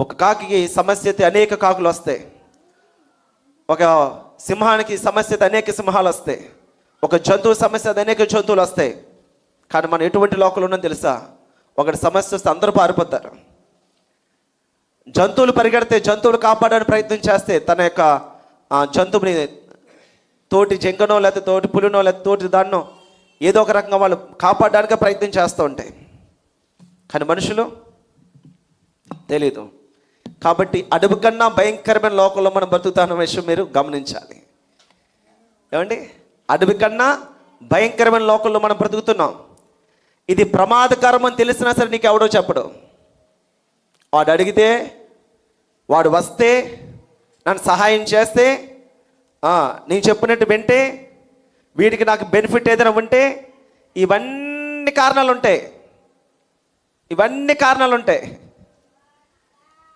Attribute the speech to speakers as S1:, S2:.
S1: ఒక కాకి సమస్య అయితే అనేక కాకులు వస్తాయి. ఒక సింహానికి సమస్య అయితే అనేక సింహాలు వస్తాయి. ఒక జంతువు సమస్య అయితే అనేక జంతువులు వస్తాయి. కానీ మనం ఎటువంటి లోకంలో ఉన్నాం తెలుసా? ఒకటి సమస్య వస్తే అందరూ పారిపోతారు. జంతువులు పరిగెడితే, జంతువులు కాపాడడానికి ప్రయత్నం చేస్తే తన యొక్క జంతువుని తోటి జంగనో లేకపోతే తోటి పులినో లేకపోతే తోటి దాన్నో ఏదో ఒక రకంగా వాళ్ళు కాపాడడానికి ప్రయత్నం చేస్తూ ఉంటాయి. కానీ మనుషులు తెలీదు. కాబట్టి అడవి కన్నా భయంకరమైన లోకంలో మనం బతుకుతున్న విషయం మీరు గమనించాలి. ఏమండి? అడవి కన్నా భయంకరమైన లోకంలో మనం బ్రతుకుతున్నాం. ఇది ప్రమాదకరం అని తెలిసినా సరే నీకు ఎవడో చెప్పడు. వాడు అడిగితే, వాడు వస్తే, నన్ను సహాయం చేస్తే, నేను చెప్పినట్టు వింటే, వీడికి నాకు బెనిఫిట్ ఏదైనా ఉంటే, ఇవన్నీ కారణాలు ఉంటాయి.